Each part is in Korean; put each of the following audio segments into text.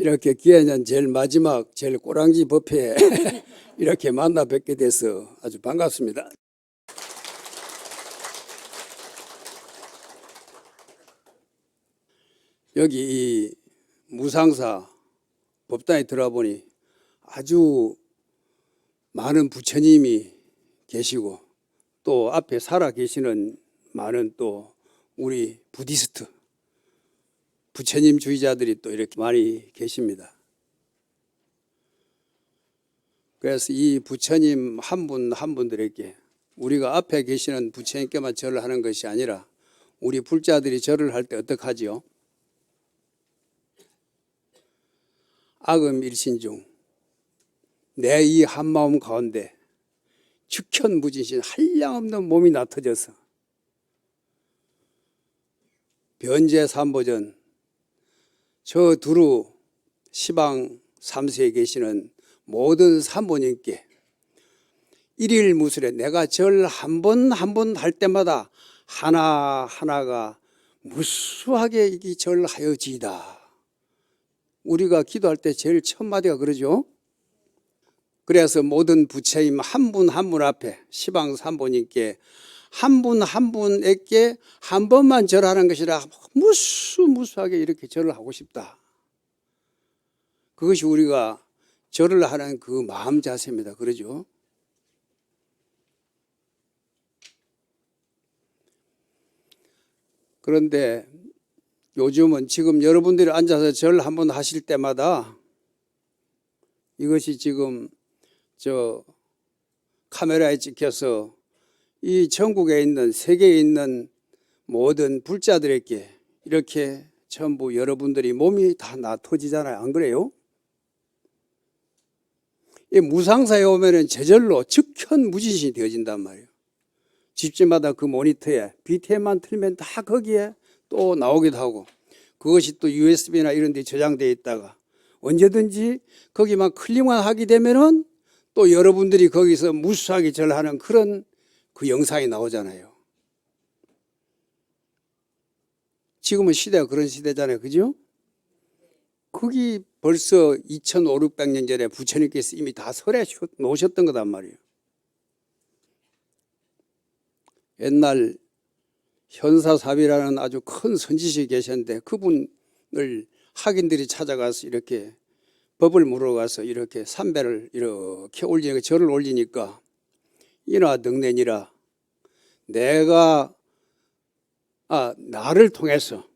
이렇게 기해년 제일 마지막 제일 꼬랑지 법회에 이렇게 만나 뵙게 돼서 아주 반갑습니다. 여기 이 무상사 법당에 들어보니 아주 많은 부처님이 계시고 또 앞에 살아 계시는 많은 또 우리 부디스트 부처님 주의자들이 또 이렇게 많이 계십니다. 그래서 이 부처님 한 분 한 분들에게 우리가 앞에 계시는 부처님께만 절을 하는 것이 아니라 우리 불자들이 절을 할 때 어떻게 하지요? 악음일신중 내 이 한마음 가운데 즉현무진신 한량없는 몸이 나타져서 변제삼보전 저 두루 시방 삼세에 계시는 모든 삼보님께 일일무술에 내가 절 한 번 한 번 할 때마다 하나하나가 무수하게 이 절하여지이다. 우리가 기도할 때 제일 첫 마디가 그러죠. 그래서 모든 부처님 한 분 한 분 앞에 시방 삼보님께 한 분 한 분에게 한 번만 절하는 것이라 무수하게 이렇게 절을 하고 싶다. 그것이 우리가 절을 하는 그 마음 자세입니다. 그러죠? 그런데 요즘은 지금 여러분들이 앉아서 절 한번 하실 때마다 이것이 지금 저 카메라에 찍혀서 이 전국에 있는 세계에 있는 모든 불자들에게 이렇게 전부 여러분들이 몸이 다 나터지잖아요. 안 그래요? 이 무상사에 오면은 저절로 즉현무진신이 되어진단 말이에요. 집집마다 그 모니터에 BTM만 틀면 다 거기에 또 나오기도 하고 그것이 또 USB나 이런 데 저장되어 있다가 언제든지 거기만 클릭만 하게 되면은 또 여러분들이 거기서 무수하게 절하는 그런 그 영상이 나오잖아요. 지금은 시대가 그런 시대잖아요. 그죠? 거기 벌써 2500, 600년 전에 부처님께서 이미 다 설해 놓으셨던 거단 말이에요. 옛날 현사삽이라는 아주 큰 선지식이 계셨는데 그분을 학인들이 찾아가서 이렇게 법을 물어가서 이렇게 삼배를 이렇게 올리니까 절을 올리니까 이나 등내니라 내가 나를 통해서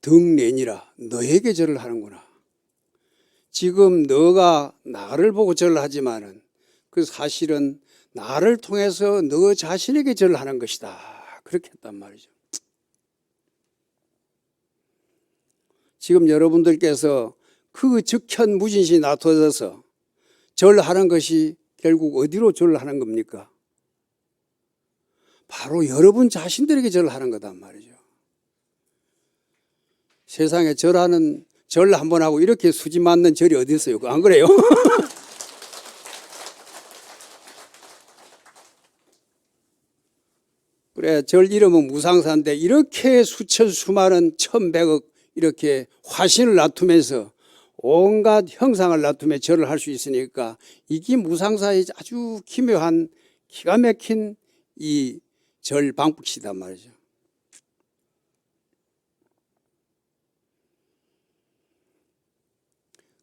등내니라 너에게 절을 하는구나. 지금 너가 나를 보고 절을 하지만은 그 사실은 나를 통해서 너 자신에게 절을 하는 것이다. 그렇게 했단 말이죠. 지금 여러분들께서 그 즉현무진신이 나타져서 절하는 것이 결국 어디로 절을 하는 겁니까? 바로 여러분 자신들에게 절하는 거단 말이죠. 세상에 절 한 번 하고 이렇게 수지 맞는 절이 어디 있어요? 안 그래요? 그래, 절 이름은 무상사인데 이렇게 수천 수많은 천백억 이렇게 화신을 놔두면서 온갖 형상을 놔두며 절을 할 수 있으니까 이게 무상사의 아주 기묘한 기가 막힌 이 절 방법이단 말이죠.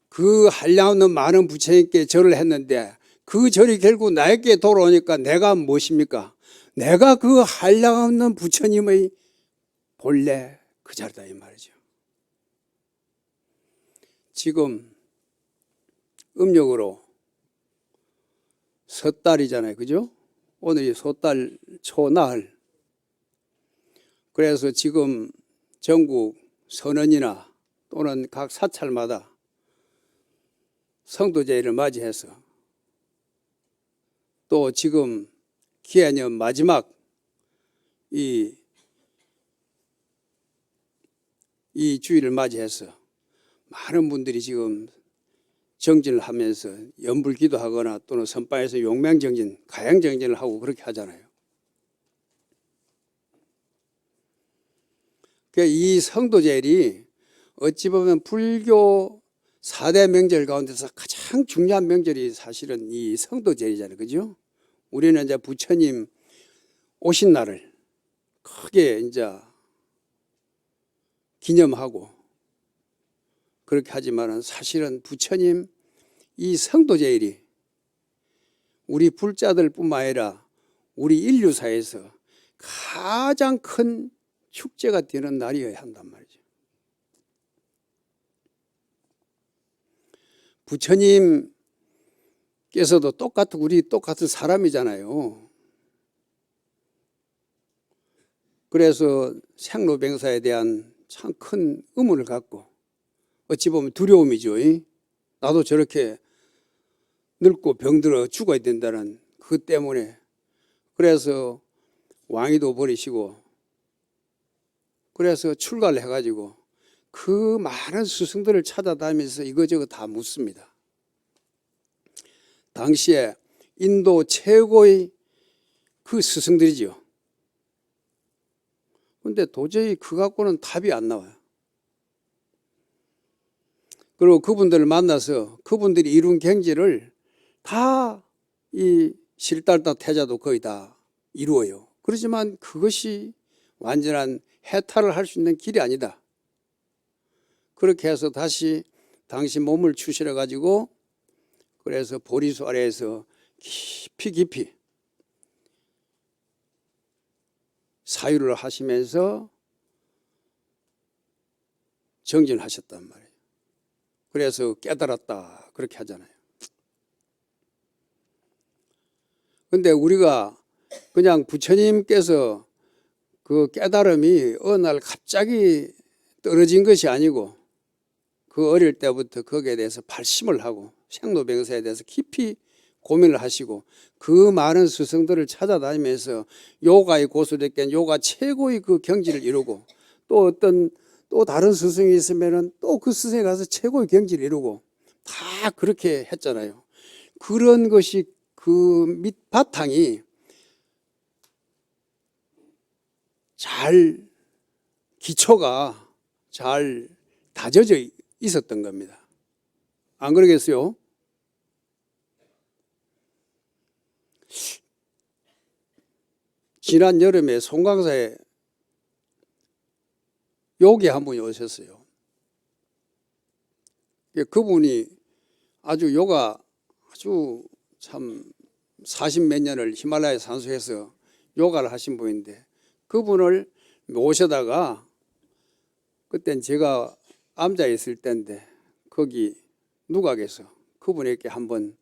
그 한량없는 많은 부처님께 절을 했는데 그 절이 결국 나에게 돌아오니까 내가 무엇입니까? 내가 그 한량없는 부처님의 본래 그 자리다 이 말이죠. 지금 음력으로 섣달이잖아요. 그죠? 오늘이 섣달 초나흘. 그래서 지금 전국 선언이나 또는 각 사찰마다 성도제를 맞이해서 또 지금 기해년 마지막 이 주일을 맞이해서 많은 분들이 지금 정진을 하면서 연불기도 하거나 또는 선방에서 용맹정진, 가양정진을 하고 그렇게 하잖아요. 이 성도제일이 어찌 보면 불교 4대 명절 가운데서 가장 중요한 명절이 사실은 이 성도제잖아요. 그죠? 우리는 이제 부처님 오신 날을 크게 이제 기념하고 그렇게 하지만은 사실은 부처님 이 성도제일이 우리 불자들뿐만 아니라 우리 인류사에서 가장 큰 축제가 되는 날이어야 한단 말이죠. 부처님께서도 우리 똑같은 사람이잖아요. 그래서 생로병사에 대한 참 큰 의문을 갖고 어찌 보면 두려움이죠. 나도 저렇게 늙고 병들어 죽어야 된다는 그 때문에 그래서 왕위도 버리시고 그래서 출가를 해가지고 그 많은 스승들을 찾아다니면서 이거저거 다 묻습니다. 당시에 인도 최고의 그 스승들이죠. 근데 도저히 그 갖고는 답이 안 나와요. 그리고 그분들을 만나서 그분들이 이룬 경지를 다 이 실달다 태자도 거의 다 이루어요. 그렇지만 그것이 완전한 해탈을 할 수 있는 길이 아니다. 그렇게 해서 다시 당시 몸을 추스려 가지고 그래서 보리수 아래에서 깊이 사유를 하시면서 정진하셨단 말이에요. 그래서 깨달았다 그렇게 하잖아요. 근데 우리가 그냥 부처님께서 그 깨달음이 어느 날 갑자기 떨어진 것이 아니고 그 어릴 때부터 거기에 대해서 발심을 하고 생로병사에 대해서 깊이 고민을 하시고 그 많은 스승들을 찾아다니면서 요가의 고수를 깬 요가 최고의 그 경지를 이루고 또 다른 스승이 있으면은 또 그 스승에 가서 최고의 경지를 이루고 다 그렇게 했잖아요. 그런 것이 그 밑바탕이 기초가 잘 다져져 있었던 겁니다. 안 그러겠어요? 지난 여름에 송강사에 요기 한 분이 오셨어요. 그분이 아주 참 40몇 년을 히말라야 산수에서 요가를 하신 분인데 그분을 모셔다가 그땐 제가 암자 있을 때인데 거기 누각에서 그분에게 한번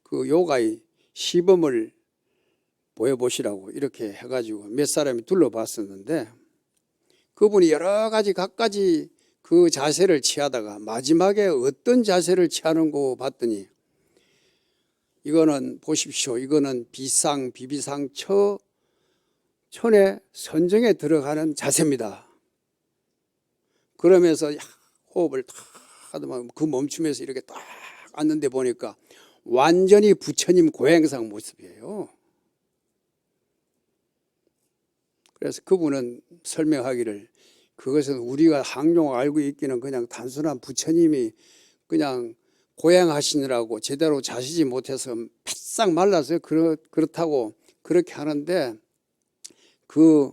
그 요가의 시범을 보여보시라고 이렇게 해가지고 몇 사람이 둘러봤었는데 그분이 여러 가지 각가지 그 자세를 취하다가 마지막에 어떤 자세를 취하는 거 봤더니 이거는 보십시오. 이거는 비비상 천의 선정에 들어가는 자세입니다. 그러면서 호흡을 탁 하더만 그 멈추면서 이렇게 딱 앉는데 보니까 완전히 부처님 고행상 모습이에요. 그래서 그분은 설명하기를 그것은 우리가 항용 알고 있기는 그냥 단순한 부처님이 그냥 고행하시느라고 제대로 자시지 못해서 바싹 말라서 그렇다고 그렇게 하는데 그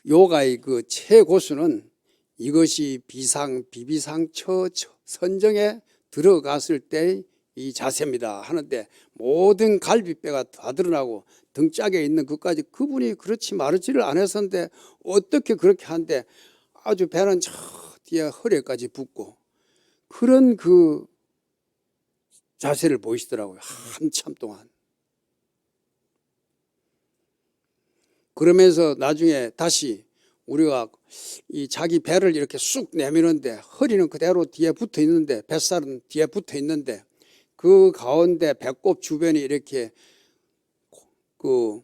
요가의 그 최고수는 이것이 비비상처 선정에 들어갔을 때 이 자세입니다 하는데 모든 갈비뼈가 다 드러나고 등짝에 있는 것까지 그분이 그렇지 마르지를 않았었는데 어떻게 그렇게 하는데 아주 배는 저 뒤에 허리까지 붓고 그런 그 자세를 보이시더라고요. 한참 동안. 그러면서 나중에 다시 우리가 이 자기 배를 이렇게 쑥 내미는데 허리는 그대로 뒤에 붙어 있는데 뱃살은 뒤에 붙어 있는데 그 가운데 배꼽 주변이 이렇게 그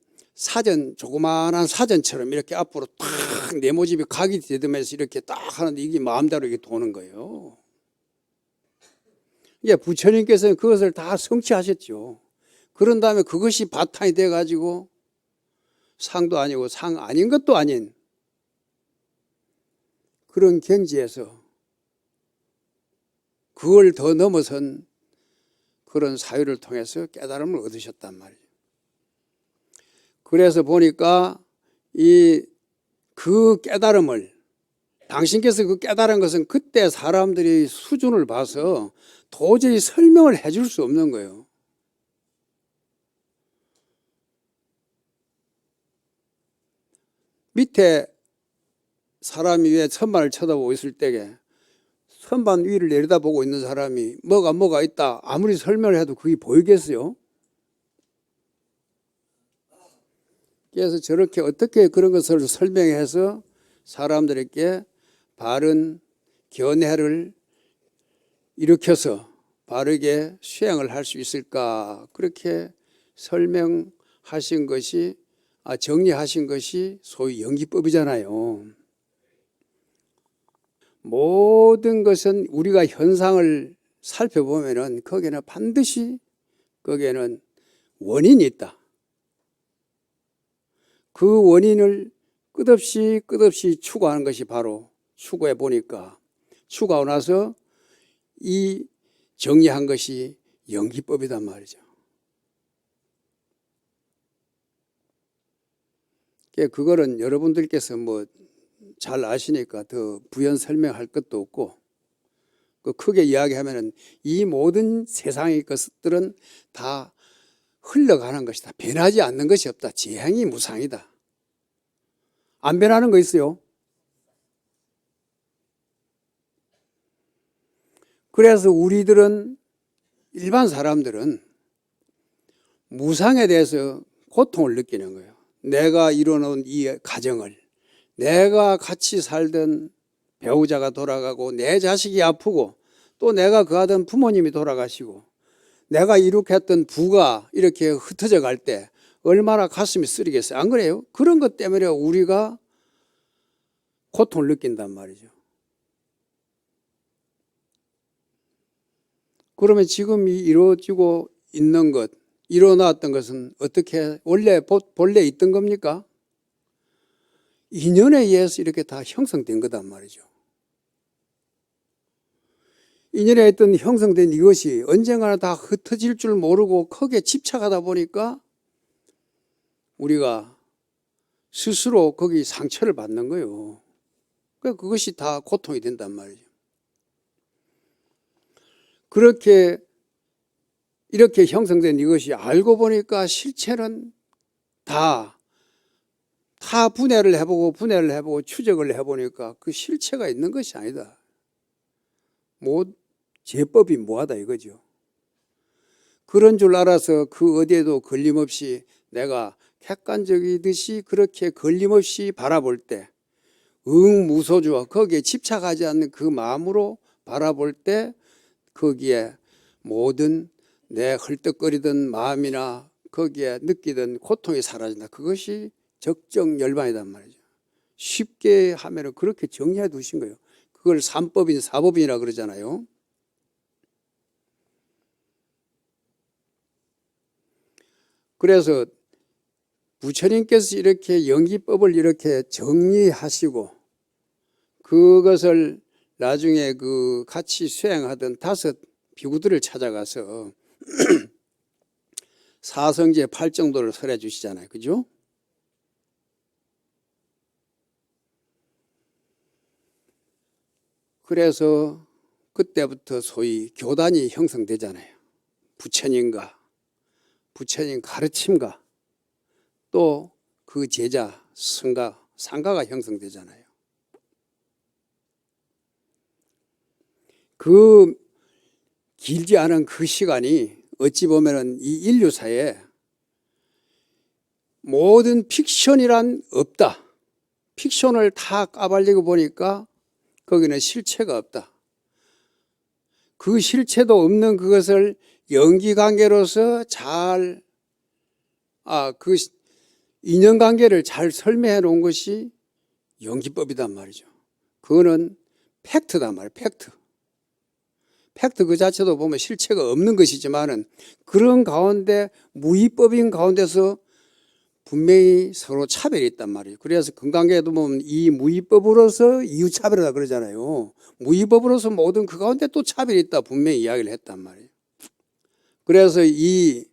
조그마한 사전처럼 이렇게 앞으로 딱 네모집이 각이 되면서 이렇게 딱 하는데 이게 마음대로 이게 도는 거예요. 이게 부처님께서는 그것을 다 성취하셨죠. 그런 다음에 그것이 바탕이 돼가지고 상도 아니고 상 아닌 것도 아닌 그런 경지에서 그걸 더 넘어선 그런 사유를 통해서 깨달음을 얻으셨단 말이에요. 그래서 보니까 그 깨달음을, 당신께서 그 깨달은 것은 그때 사람들이 수준을 봐서 도저히 설명을 해줄 수 없는 거예요. 밑에 사람이 위에 선반을 쳐다보고 있을 때에 선반 위를 내려다보고 있는 사람이 뭐가 있다 아무리 설명을 해도 그게 보이겠어요? 그래서 저렇게 어떻게 그런 것을 설명해서 사람들에게 바른 견해를 일으켜서 바르게 수행을 할 수 있을까, 그렇게 설명하신 것이, 정리하신 것이 소위 연기법이잖아요. 모든 것은 우리가 현상을 살펴보면은 거기에는 반드시 거기에는 원인이 있다. 그 원인을 끝없이 추구하는 것이 바로, 추구해 보니까 추구하고 나서 이 정리한 것이 연기법이단 말이죠. 그거는 여러분들께서 뭐 잘 아시니까 더 부연 설명할 것도 없고, 크게 이야기하면은 이 모든 세상의 것들은 다 흘러가는 것이다. 변하지 않는 것이 없다. 지행이 무상이다. 안 변하는 거 있어요? 그래서 우리들은, 일반 사람들은 무상에 대해서 고통을 느끼는 거예요. 내가 이뤄놓은 이 가정을, 내가 같이 살던 배우자가 돌아가고 내 자식이 아프고 또 내가 그하던 부모님이 돌아가시고 내가 이룩했던 부가 이렇게 흩어져 갈 때 얼마나 가슴이 쓰리겠어요? 안 그래요? 그런 것 때문에 우리가 고통을 느낀단 말이죠. 그러면 지금 이 이루어지고 있는 것, 일어났던 것은 어떻게 원래 본래 있던 겁니까? 인연에 의해서 이렇게 다 형성된 거단 말이죠. 인연에 있던 형성된 이것이 언젠가는 다 흩어질 줄 모르고 크게 집착하다 보니까 우리가 스스로 거기 상처를 받는 거예요. 그러니까 그것이 다 고통이 된단 말이죠. 이렇게 형성된 이것이 알고 보니까 실체는 다 분해를 해보고 추적을 해보니까 그 실체가 있는 것이 아니다. 제법이 뭐하다 이거죠. 그런 줄 알아서 그 어디에도 걸림없이 내가 객관적이듯이 그렇게 걸림없이 바라볼 때, 무소주와 거기에 집착하지 않는 그 마음으로 바라볼 때 거기에 모든 내 헐떡거리던 마음이나 거기에 느끼던 고통이 사라진다. 그것이 적정 열반이란 말이죠. 쉽게 하면은 그렇게 정리해 두신 거예요. 그걸 삼법인 사법인이라 그러잖아요. 그래서 부처님께서 이렇게 연기법을 이렇게 정리하시고 그것을 나중에 그 같이 수행하던 5 비구들을 찾아가서 사성제 8정도를 설해 주시잖아요. 그죠? 그래서 그때부터 소위 교단이 형성되잖아요. 부처님 가르침과 또 그 제자, 상가가 형성되잖아요. 그 길지 않은 그 시간이 어찌 보면은 이 인류사에 모든 픽션이란 없다. 픽션을 다 까발리고 보니까 거기는 실체가 없다. 그 실체도 없는 그것을 연기관계로서 그 인연관계를 잘 설명해 놓은 것이 연기법이단 말이죠. 그거는 팩트단 말이에요. 팩트 그 자체도 보면 실체가 없는 것이지만은 그런 가운데 무위법인 가운데서 분명히 서로 차별이 있단 말이에요. 그래서 건강계도 보면 이 무위법으로서 이유차별이다 그러잖아요. 무위법으로서 모든 그 가운데 또 차별이 있다 분명히 이야기를 했단 말이에요. 그래서 이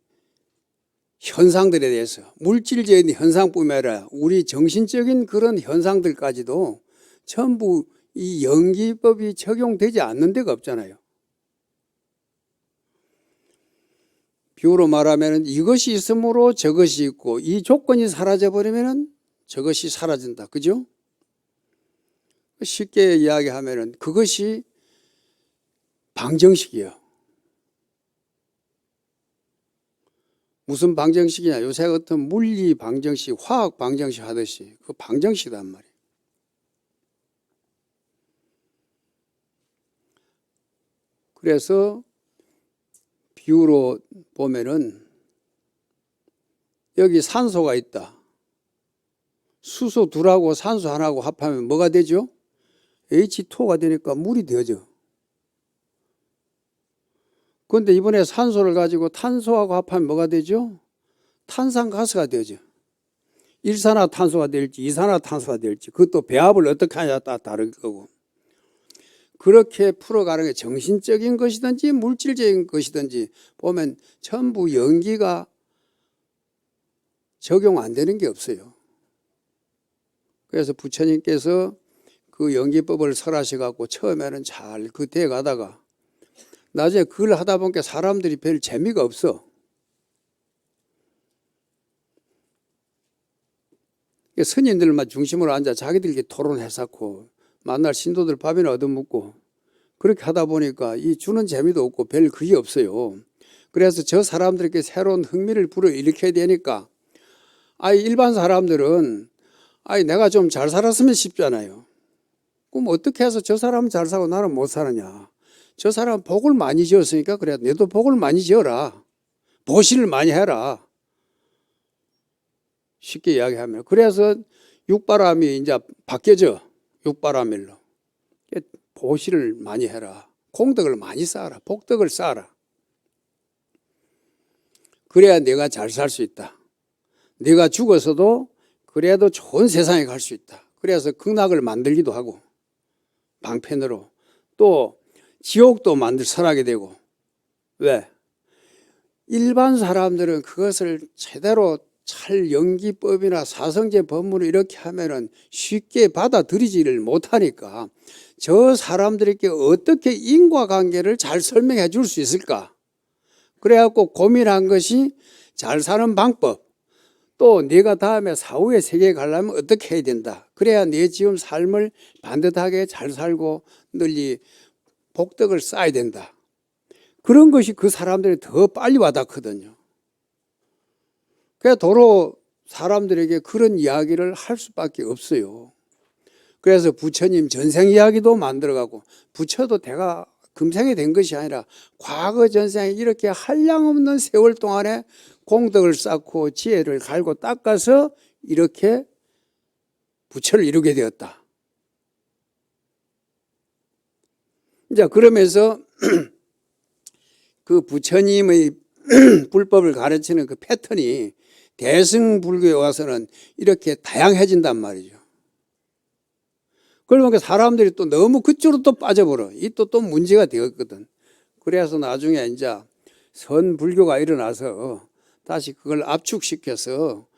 현상들에 대해서 물질적인 현상뿐만 아니라 우리 정신적인 그런 현상들까지도 전부 이 연기법이 적용되지 않는 데가 없잖아요. 비유로 말하면 이것이 있으므로 저것이 있고 이 조건이 사라져버리면 저것이 사라진다. 그죠? 쉽게 이야기하면 그것이 방정식이에요. 무슨 방정식이냐? 요새 같은 물리 방정식, 화학 방정식 하듯이 그 방정식이란 말이에요. 그래서 비유로 보면은 여기 산소가 있다. 수소 둘하고 산소 하나하고 합하면 뭐가 되죠? H2가 되니까 물이 되어져. 그런데 이번에 산소를 가지고 탄소하고 합하면 뭐가 되죠? 탄산가스가 되어져. 일산화탄소가 될지 이산화탄소가 될지 그것도 배합을 어떻게 하냐에 따라 다를 거고. 그렇게 풀어가는 게 정신적인 것이든지 물질적인 것이든지 보면 전부 연기가 적용 안 되는 게 없어요. 그래서 부처님께서 그 연기법을 설하셔갖고 처음에는 잘 그 돼 가다가 나중에 그걸 하다 보니까 사람들이 별 재미가 없어. 스님들만 중심으로 앉아 자기들끼리 토론해서고 만날 신도들 밥이나 얻어먹고 그렇게 하다 보니까 이 주는 재미도 없고 별 그게 없어요. 그래서 저 사람들에게 새로운 흥미를 불어일으켜야 되니까 일반 사람들은 내가 좀 잘 살았으면 싶잖아요. 그럼 어떻게 해서 저 사람은 잘 사고 나는 못 사느냐. 저 사람은 복을 많이 지었으니까 그래 너도 복을 많이 지어라. 보시를 많이 해라. 쉽게 이야기하면. 그래서 육바람이 이제 바뀌어져. 육바람일로. 보시를 많이 해라. 공덕을 많이 쌓아라. 복덕을 쌓아라. 그래야 내가 잘 살 수 있다. 내가 죽어서도 그래도 좋은 세상에 갈 수 있다. 그래서 극락을 만들기도 하고 방편으로 또 지옥도 설하게 되고. 왜? 일반 사람들은 그것을 제대로 잘 연기법이나 사성제 법문을 이렇게 하면은 쉽게 받아들이지를 못하니까 저 사람들에게 어떻게 인과관계를 잘 설명해 줄 수 있을까? 그래갖고 고민한 것이 잘 사는 방법, 또 네가 다음에 사후의 세계에 가려면 어떻게 해야 된다. 그래야 네 지금 삶을 반듯하게 잘 살고 널리 복덕을 쌓아야 된다. 그런 것이 그 사람들이 더 빨리 와닿거든요. 그래서 도로 사람들에게 그런 이야기를 할 수밖에 없어요. 그래서 부처님 전생 이야기도 만들어가고 부처도 대가 금생에 된 것이 아니라 과거 전생에 이렇게 한량없는 세월 동안에 공덕을 쌓고 지혜를 갈고 닦아서 이렇게 부처를 이루게 되었다. 이제 그러면서 그 부처님의 불법을 가르치는 그 패턴이 대승불교에 와서는 이렇게 다양해진단 말이죠. 그러니까 사람들이 또 너무 그쪽으로 또 빠져버려. 이 또 문제가 되었거든. 그래서 나중에 이제 선불교가 일어나서 다시 그걸 압축시켜서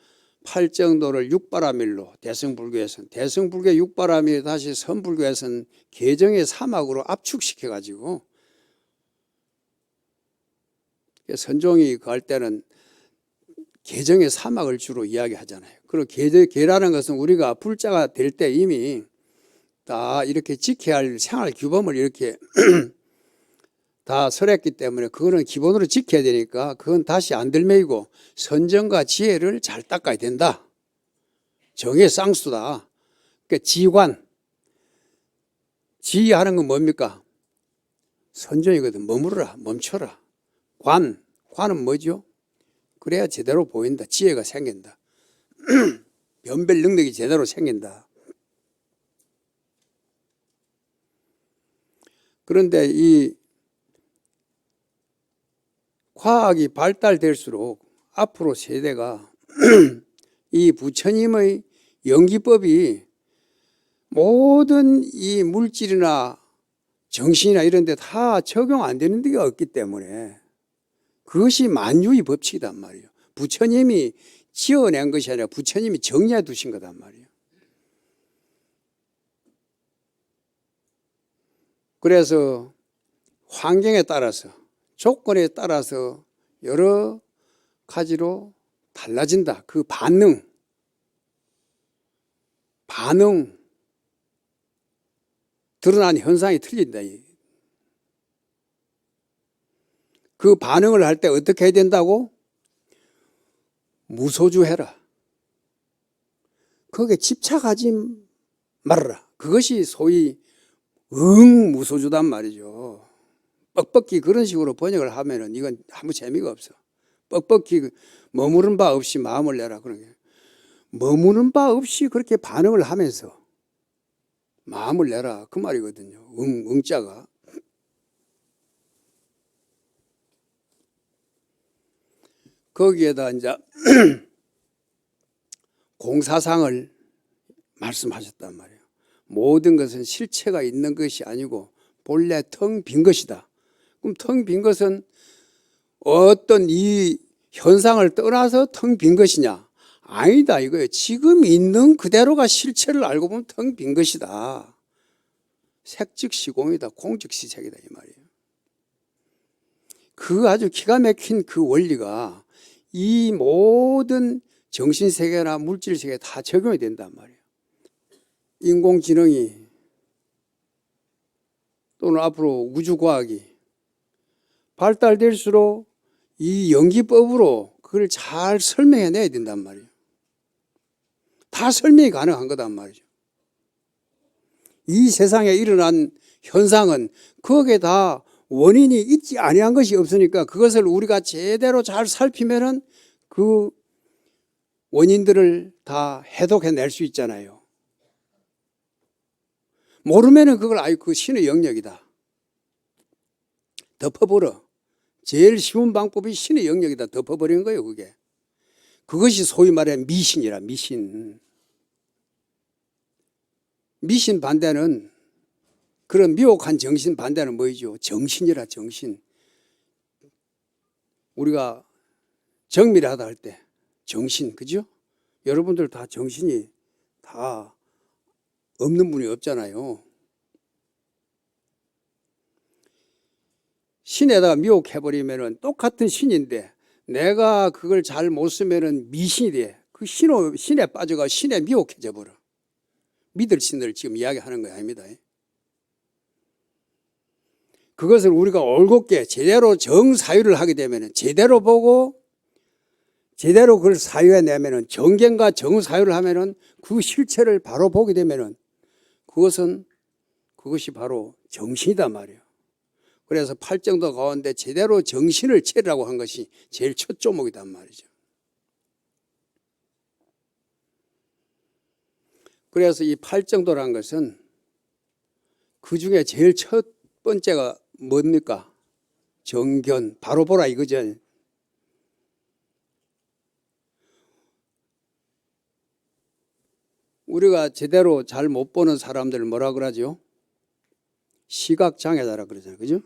팔정도를 육바라밀로 대승불교에서는 대승불교 육바라밀 다시 선불교에서는 개정의 사막으로 압축시켜가지고 선종이 갈 때는 개정의 사막을 주로 이야기하잖아요. 그리고 개라는 것은 우리가 불자가 될 때 이미 다 이렇게 지켜야 할 생활 규범을 이렇게 다 설했기 때문에 그거는 기본으로 지켜야 되니까 그건 다시 안 들매이고 선정과 지혜를 잘 닦아야 된다. 정의 쌍수다. 그러니까 지관. 지하는 건 뭡니까? 선정이거든. 머무르라. 멈춰라. 관은 뭐죠? 그래야 제대로 보인다. 지혜가 생긴다. 변별 능력이 제대로 생긴다. 그런데 이 과학이 발달될수록 앞으로 세대가 이 부처님의 연기법이 모든 이 물질이나 정신이나 이런 데 다 적용 안 되는 데가 없기 때문에 그것이 만유의 법칙이단 말이에요. 부처님이 지어낸 것이 아니라 부처님이 정리해 두신 거단 말이에요. 그래서 환경에 따라서 조건에 따라서 여러 가지로 달라진다. 그 반응 드러난 현상이 틀린다. 그 반응을 할 때 어떻게 해야 된다고? 무소주해라. 거기에 집착하지 말아라. 그것이 소위 무소주단 말이죠. 뻑뻑히 그런 식으로 번역을 하면은 이건 아무 재미가 없어. 뻑뻑히 머무른 바 없이 마음을 내라. 그런 게. 머무는 바 없이 그렇게 반응을 하면서 마음을 내라. 그 말이거든요. 응자가. 거기에다 이제 공사상을 말씀하셨단 말이에요. 모든 것은 실체가 있는 것이 아니고 본래 텅 빈 것이다. 그럼 텅 빈 것은 어떤 이 현상을 떠나서 텅 빈 것이냐? 아니다 이거예요. 지금 있는 그대로가 실체를 알고 보면 텅 빈 것이다. 색즉시공이다. 공즉시색이다 이 말이에요. 그 아주 기가 막힌 그 원리가 이 모든 정신세계나 물질세계에 다 적용이 된단 말이에요. 인공지능이 또는 앞으로 우주과학이 발달될수록 이 연기법으로 그걸 잘 설명해내야 된단 말이에요. 다 설명이 가능한 거단 말이죠. 이 세상에 일어난 현상은 거기에 다 원인이 있지 아니한 것이 없으니까 그것을 우리가 제대로 잘 살피면은 그 원인들을 다 해독해낼 수 있잖아요. 모르면은 그걸 아유 그 신의 영역이다. 덮어버려. 제일 쉬운 방법이 신의 영역이다. 덮어버리는 거예요 그게. 그것이 소위 말해 미신이라 미신. 미신 반대는 그런 미혹한 정신 반대는 뭐이죠? 정신이라 정신. 우리가 정밀하다 할 때 정신 그죠? 여러분들 다 정신이 다 없는 분이 없잖아요. 신에다가 미혹해버리면 똑같은 신인데 내가 그걸 잘 못 쓰면 미신이 돼. 그 신에 빠져가 신에 미혹해져 버려. 믿을 신을 지금 이야기하는 거 아닙니다. 그것을 우리가 올곧게 제대로 정사유를 하게 되면 제대로 보고 제대로 그걸 사유해내면 정견과 정사유를 하면 그 실체를 바로 보게 되면 그것이 바로 정신이단 말이에요. 그래서 팔정도 가운데 제대로 정신을 차리라고 한 것이 제일 첫 조목이단 말이죠. 그래서 이 팔정도라는 것은 그 중에 제일 첫 번째가 뭡니까? 정견, 바로 보라 이거죠. 우리가 제대로 잘 못 보는 사람들 뭐라 그러죠? 시각장애자라 그러잖아요. 그죠?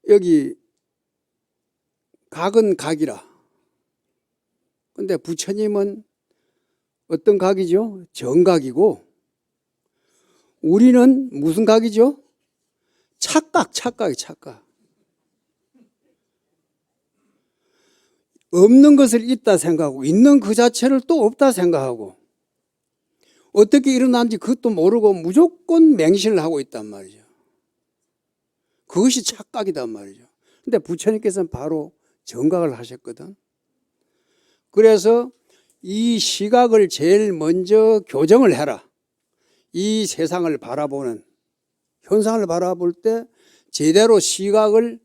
여기 각은 각이라. 근데 부처님은 어떤 각이죠? 정각이고 우리는 무슨 각이죠? 착각이 착각. 없는 것을 있다 생각하고 있는 그 자체를 또 없다 생각하고 어떻게 일어난지 그것도 모르고 무조건 맹신을 하고 있단 말이죠. 그것이 착각이단 말이죠. 근데 부처님께서는 바로 정각을 하셨거든. 그래서 이 시각을 제일 먼저 교정을 해라. 이 세상을 바라보는 현상을 바라볼 때 제대로 시각을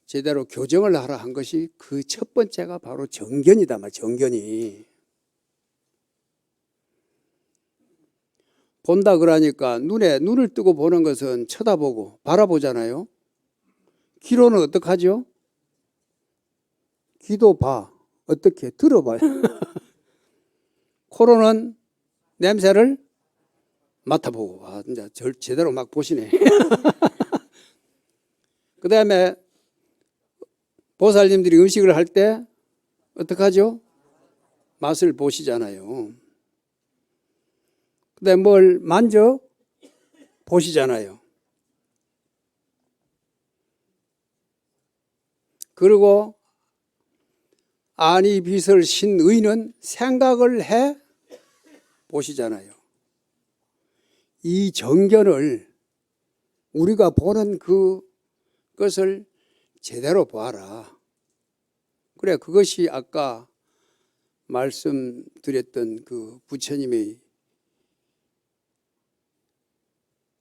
제대로 교정을 하라 한 것이 그 첫 번째가 바로 정견이다 말. 정견이 본다 그러니까 눈을 뜨고 보는 것은 쳐다보고 바라보잖아요. 귀로는 어떡하죠? 귀도 봐. 어떻게 들어봐요. 코로는 냄새를 맡아보고. 아, 이제 제대로 막 보시네. 그 다음에 보살님들이 음식을 할 때 어떡하죠? 맛을 보시잖아요. 그 다음에 뭘 만져 보시잖아요. 그리고 아니 비설 신의는 생각을 해 보시잖아요. 이 정견을 우리가 보는 그것을 제대로 보아라. 그래, 그것이 아까 말씀드렸던 그 부처님의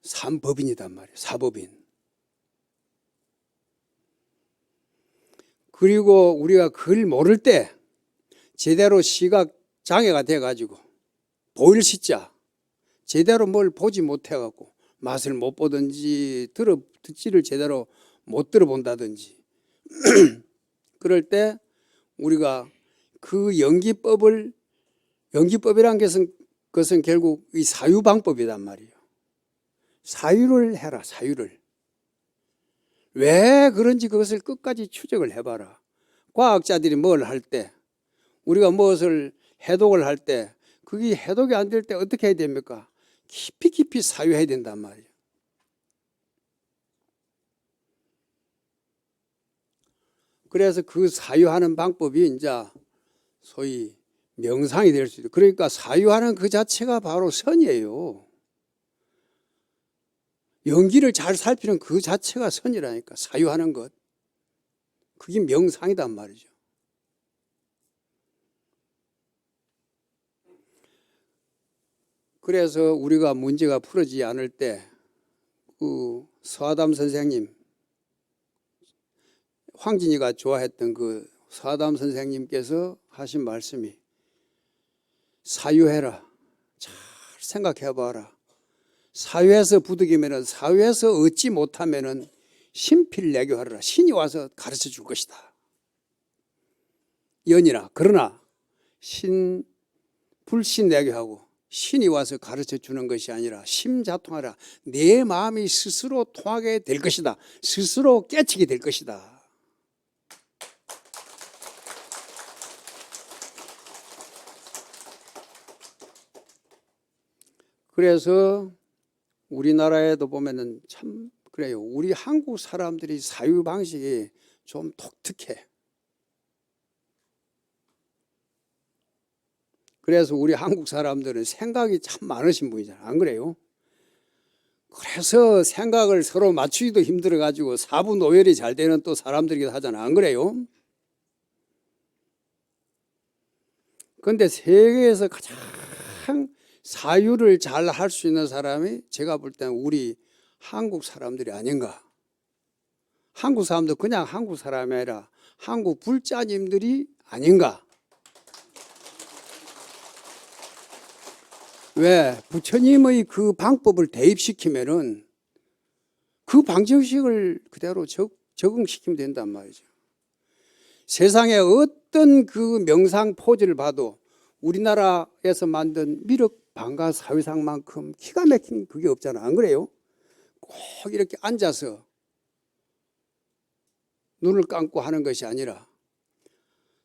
삼법인이단 말이에요. 사법인. 그리고 우리가 그걸 모를 때 제대로 시각 장애가 돼가지고 보일 시자 제대로 뭘 보지 못해갖고 맛을 못 보든지 듣지를 제대로 못 들어본다든지 그럴 때 우리가 그 연기법이란 것은 결국 이 사유방법이란 말이에요. 사유를 해라. 사유를. 왜 그런지 그것을 끝까지 추적을 해봐라. 과학자들이 뭘 할 때 우리가 무엇을 해독을 할 때 그게 해독이 안 될 때 어떻게 해야 됩니까? 깊이 사유해야 된단 말이에요. 그래서 그 사유하는 방법이 이제 소위 명상이 될 수 있어요. 그러니까 사유하는 그 자체가 바로 선이에요. 연기를 잘 살피는 그 자체가 선이라니까. 사유하는 것. 그게 명상이단 말이죠. 그래서 우리가 문제가 풀어지지 않을 때 그 서하담 선생님, 황진이가 좋아했던 그 서하담 선생님께서 하신 말씀이 사유해라. 잘 생각해봐라. 사유해서 부득이면은 사유해서 얻지 못하면은 신필내교하라. 신이 와서 가르쳐 줄 것이다. 연이나 그러나 불신내교하고 신이 와서 가르쳐 주는 것이 아니라 심자통하라. 내 마음이 스스로 통하게 될 것이다. 스스로 깨치게 될 것이다. 그래서 우리나라에도 보면은 참 그래요. 우리 한국 사람들이 사유 방식이 좀 독특해. 그래서 우리 한국 사람들은 생각이 참 많으신 분이잖아요. 안 그래요? 그래서 생각을 서로 맞추기도 힘들어가지고 사부노열이 잘 되는 또 사람들이기도 하잖아. 안 그래요? 그런데 세계에서 가장 사유를 잘 할 수 있는 사람이 제가 볼 때는 우리 한국 사람들이 아닌가. 한국 사람도 그냥 한국 사람이 아니라 한국 불자님들이 아닌가. 왜? 부처님의 그 방법을 대입시키면은 그 방정식을 그대로 적응시키면 된단 말이죠. 세상에 어떤 그 명상 포즈를 봐도 우리나라에서 만든 미륵 방가 사유상만큼 기가 막힌 그게 없잖아. 안 그래요? 꼭 이렇게 앉아서 눈을 감고 하는 것이 아니라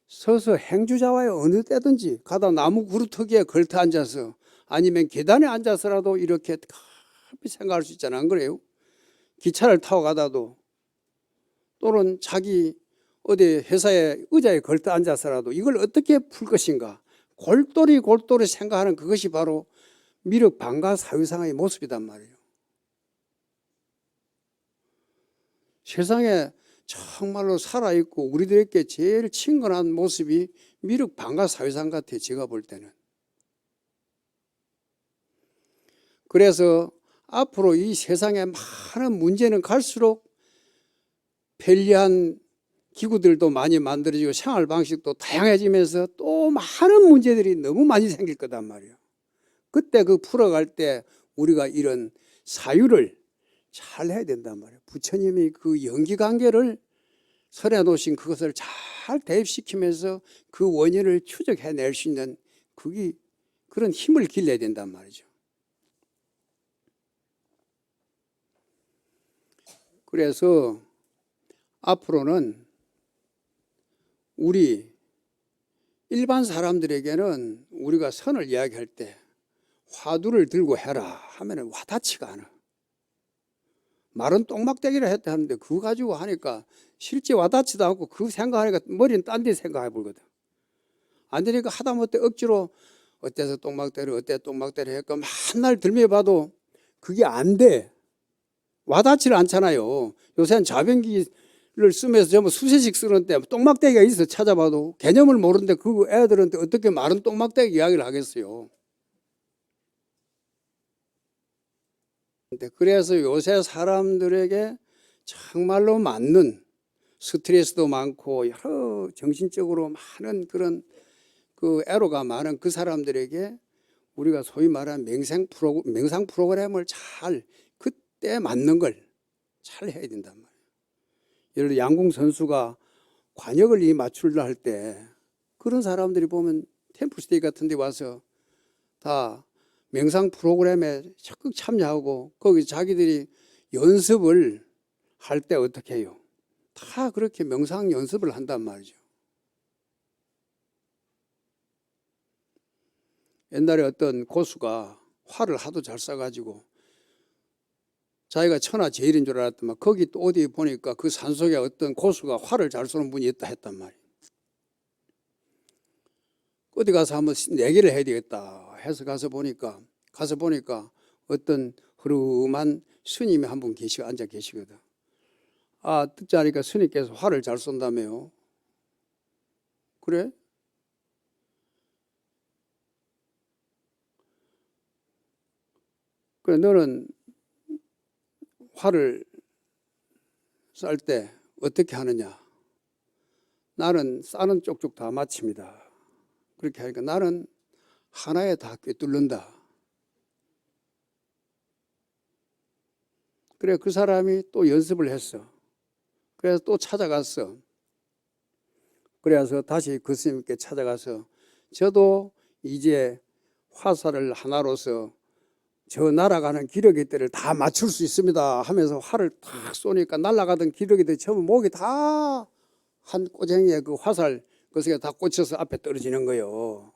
서서 행주자와의 어느 때든지 가다 나무 그루터기에 걸터 앉아서 아니면 계단에 앉아서라도 이렇게 깊이 생각할 수 있잖아. 안 그래요? 기차를 타고 가다도 또는 자기 어디 회사에 의자에 걸터 앉아서라도 이걸 어떻게 풀 것인가 골똘히 생각하는 그것이 바로 미륵 방가 사유상의 모습이단 말이에요. 세상에 정말로 살아있고 우리들에게 제일 친근한 모습이 미륵 방가 사유상 같아요. 제가 볼 때는. 그래서 앞으로 이 세상에 많은 문제는 갈수록 편리한 기구들도 많이 만들어지고 생활 방식도 다양해지면서 또 많은 문제들이 너무 많이 생길 거단 말이에요. 그때 그 풀어갈 때 우리가 이런 사유를 잘 해야 된단 말이에요. 부처님이 그 연기관계를 설해 놓으신 그것을 잘 대입시키면서 그 원인을 추적해낼 수 있는 그런 힘을 길러야 된단 말이죠. 그래서 앞으로는 우리 일반 사람들에게는 우리가 선을 이야기할 때 화두를 들고 해라 하면 와닿지가 않아. 말은 똥막대기라 했다 하는데 그거 가지고 하니까 실제 와닿지도 않고 그 생각하니까 머리는 딴 데 생각해 보거든. 안 되니까 하다못해 억지로 어때서 똥막대를 어때 똥막대를 했고 맨날 들매봐도 그게 안 돼. 와닿지를 않잖아요. 요새는 자변기를 쓰면서 전부 수세식 쓰는데 똥막대기가 있어 찾아봐도 개념을 모르는데 그 애들한테 어떻게 말은 똥막대기 이야기를 하겠어요. 그래서 요새 사람들에게 정말로 맞는 스트레스도 많고 여러 정신적으로 많은 그런 그 애로가 많은 그 사람들에게 우리가 소위 말하는 명상 프로그램을 잘 그때 맞는 걸 잘 해야 된단 말이에요. 예를 들어 양궁 선수가 관역을 맞추려 할 때 그런 사람들이 보면 템플스테이 같은 데 와서 다 명상 프로그램에 적극 참여하고 거기 자기들이 연습을 할 때 어떻게 해요? 다 그렇게 명상 연습을 한단 말이죠. 옛날에 어떤 고수가 활을 하도 잘 쏴가지고 자기가 천하제일인 줄 알았더만 거기 또 어디 보니까 그 산속에 어떤 고수가 활을 잘 쏘는 분이 있다 했단 말이에요. 어디 가서 한번 내기를 해야 되겠다 해서 가서 보니까 어떤 흐름한 스님이 한 분 앉아 계시거든. 아, 듣지 않으니까 스님께서 활을 잘 쏜다며요. 그래? 그래, 너는 활을 쌀 때 어떻게 하느냐? 나는 싸는 쪽쪽 다 맞춥니다. 그렇게 하니까 나는 하나에 다 꿰뚫는다. 그래, 그 사람이 또 연습을 했어. 그래서 또 찾아갔어. 그래서 다시 그 스님께 찾아가서 저도 이제 화살을 하나로서 저 날아가는 기러기들을 다 맞출 수 있습니다 하면서 활을 탁 쏘니까 날아가던 기러기들이 전부 목이 다 한 꼬쟁이에 그 화살 그것에 다 꽂혀서 앞에 떨어지는 거예요.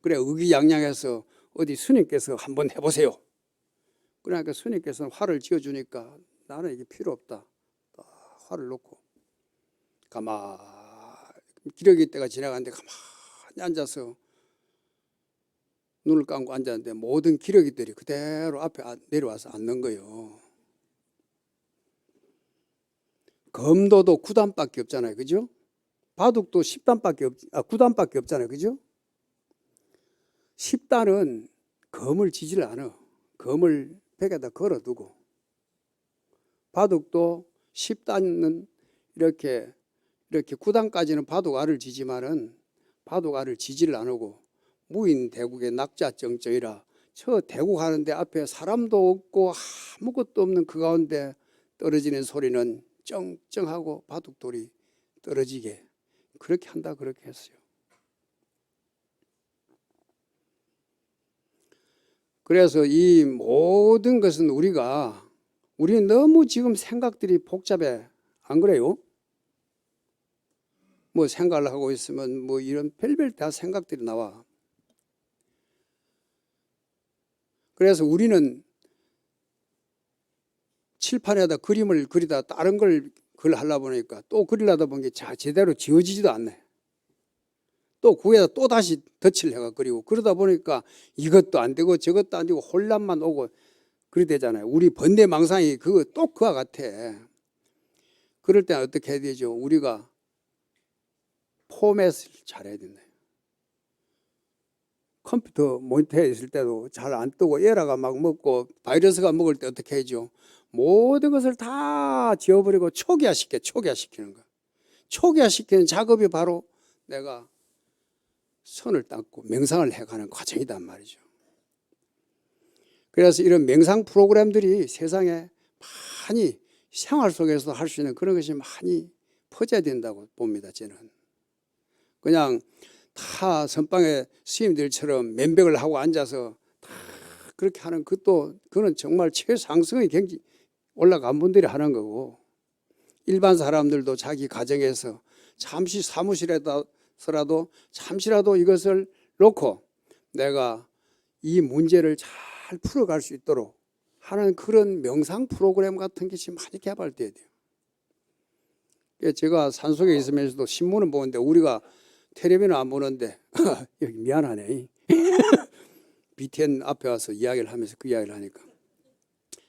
그래 의기양양해서 어디 스님께서 한번 해보세요. 그러니까 스님께서는 활을 쥐어주니까 나는 이게 필요 없다. 활을 놓고 가만히 기러기 때가 지나가는데 가만히 앉아서 눈을 감고 앉았는데 모든 기러기들이 그대로 앞에 내려와서 앉는 거예요. 검도도 9단밖에 없잖아요. 그죠? 바둑도 9단밖에 없잖아요. 그죠? 10단은 검을 지지를 않아. 검을 벽에다 걸어두고. 바둑도 10단은 이렇게 9단까지는 바둑 알을 지지만은 바둑 알을 지지를 안 하고 무인 대국의 낙자정정이라 저 대국 하는데 앞에 사람도 없고 아무것도 없는 그 가운데 떨어지는 소리는 쩡쩡하고 바둑돌이 떨어지게 그렇게 한다 그렇게 했어요. 그래서 이 모든 것은 우리 너무 지금 생각들이 복잡해. 안 그래요? 뭐 생각을 하고 있으면 뭐 이런 별별 다 생각들이 나와. 그래서 우리는 칠판에다 그림을 그리다 다른 걸 하려고 보니까 또 그리려다 보니까 제대로 지워지지도 않네. 또 그에다 또 다시 덧칠 해가 그리고 그러다 보니까 이것도 안 되고 저것도 안 되고 혼란만 오고 그래 되잖아요. 우리 번뇌망상이 그와 같아. 그럴 때는 어떻게 해야 되죠? 우리가 포맷을 잘해야 된다. 컴퓨터 모니터에 있을 때도 잘 안 뜨고 에러가 막 먹고 바이러스가 먹을 때 어떻게 하죠? 모든 것을 다 지워버리고 초기화시키는 거. 초기화시키는 작업이 바로 내가 선을 닦고 명상을 해가는 과정이란 말이죠. 그래서 이런 명상 프로그램들이 세상에 많이 생활 속에서 할 수 있는 그런 것이 많이 퍼져야 된다고 봅니다. 저는 그냥 다 선방의 스님들처럼 면벽을 하고 앉아서 다 그렇게 하는 그것도 그건 정말 최상승의 경지 올라간 분들이 하는 거고, 일반 사람들도 자기 가정에서 잠시 사무실에서라도 잠시라도 이것을 놓고 내가 이 문제를 잘 풀어갈 수 있도록 하는 그런 명상 프로그램 같은 것이 많이 개발돼야 돼요. 제가 산속에 있으면서도 신문은 보는데 우리가 텔레비는 안 보는데 여기 미안하네. BTN 앞에 와서 이야기를 하면서 그 이야기를 하니까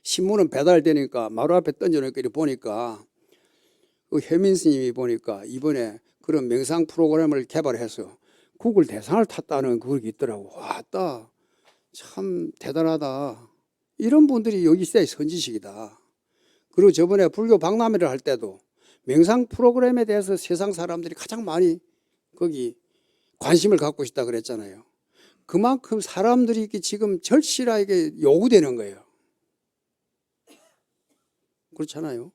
신문은 배달되니까 마루 앞에 던져놓고 이렇게 보니까 그 혜민 스님이 보니까 이번에 그런 명상 프로그램을 개발해서 구글 대상을 탔다는 그게 있더라고. 왔다. 참 대단하다. 이런 분들이 여기 시대의 선지식이다. 그리고 저번에 불교 박람회를 할 때도 명상 프로그램에 대해서 세상 사람들이 가장 많이 거기 관심을 갖고 있다 그랬잖아요. 그만큼 사람들이 지금 절실하게 요구되는 거예요. 그렇잖아요.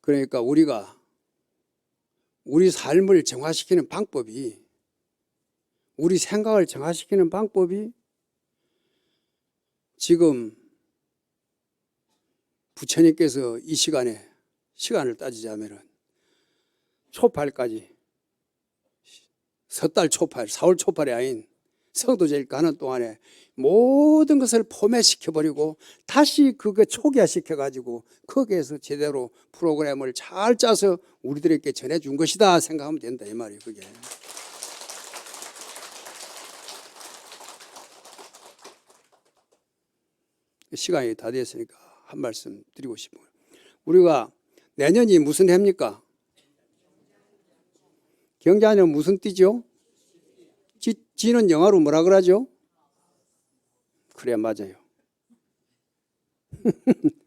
그러니까 우리가 우리 삶을 정화시키는 방법이, 우리 생각을 정화시키는 방법이 지금 부처님께서 이 시간에 시간을 따지자면은 초팔까지 섣달 초팔, 사월 초팔이 아닌 성도제일 가는 동안에 모든 것을 포맷시켜버리고 다시 그거 초기화시켜가지고 거기에서 제대로 프로그램을 잘 짜서 우리들에게 전해준 것이다 생각하면 된다 이 말이에요. 그게 시간이 다 됐으니까 한 말씀 드리고 싶어요. 우리가 내년이 무슨 해입니까? 경자년 무슨 띠죠? 지는 영어로 뭐라 그러죠? 그래 맞아요.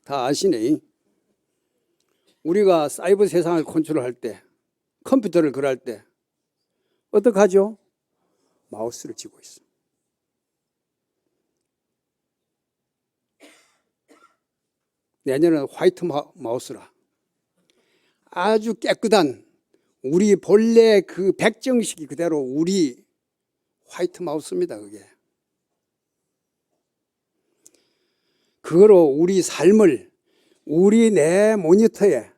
다 아시네. 우리가 사이버 세상을 컨트롤할 때, 컴퓨터를 그럴 때 어떻게 하죠? 마우스를 쥐고 있어. 내년은 화이트 마우스라. 아주 깨끗한 우리 본래 그 백정식이 그대로 우리 화이트 마우스입니다. 그게. 그거로 우리 삶을 우리 내 모니터에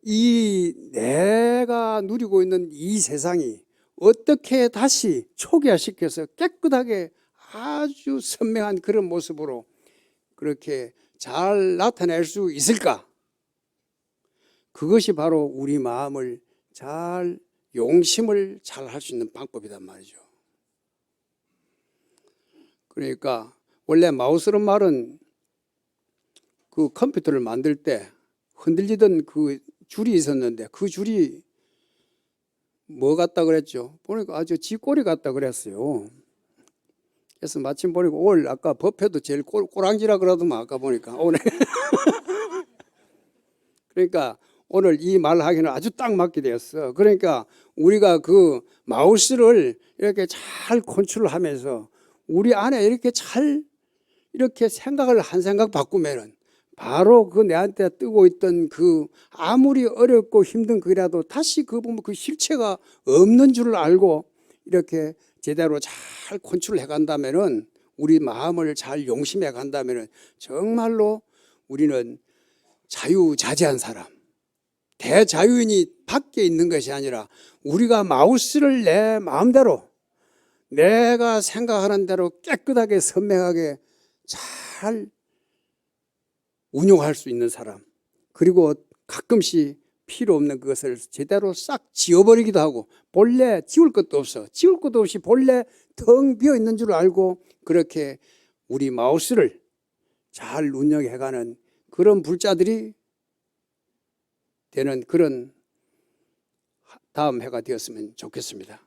이 내가 누리고 있는 이 세상이 어떻게 다시 초기화시켜서 깨끗하게 아주 선명한 그런 모습으로 그렇게 잘 나타낼 수 있을까? 그것이 바로 우리 마음을 잘 용심을 잘 할 수 있는 방법이란 말이죠. 그러니까 원래 마우스란 말은 그 컴퓨터를 만들 때 흔들리던 그 줄이 있었는데 그 줄이 뭐 같다 그랬죠? 보니까 아주 쥐꼬리 같다 그랬어요. 그래서 마침 보니까 오늘 아까 버페도 제일 꼬랑지라 그러더만 아까 보니까 오늘 그러니까 오늘 이 말하기는 아주 딱 맞게 되었어. 그러니까 우리가 그 마우스를 이렇게 잘 컨트롤하면서 우리 안에 이렇게 잘 이렇게 생각을 한 생각 바꾸면은 바로 그 내한테 뜨고 있던 그 아무리 어렵고 힘든 글이라도 다시 그 보면 그 실체가 없는 줄을 알고 이렇게 제대로 잘 컨트롤해 간다면은 우리 마음을 잘 용심해 간다면은 정말로 우리는 자유자재한 사람, 대자유인이 밖에 있는 것이 아니라 우리가 마우스를 내 마음대로 내가 생각하는 대로 깨끗하게 선명하게 잘 운용할 수 있는 사람, 그리고 가끔씩 필요 없는 그것을 제대로 싹 지워버리기도 하고 본래 지울 것도 없어. 지울 것도 없이 본래 텅 비어 있는 줄 알고 그렇게 우리 마우스를 잘 운영해가는 그런 불자들이 되는 그런 다음 해가 되었으면 좋겠습니다.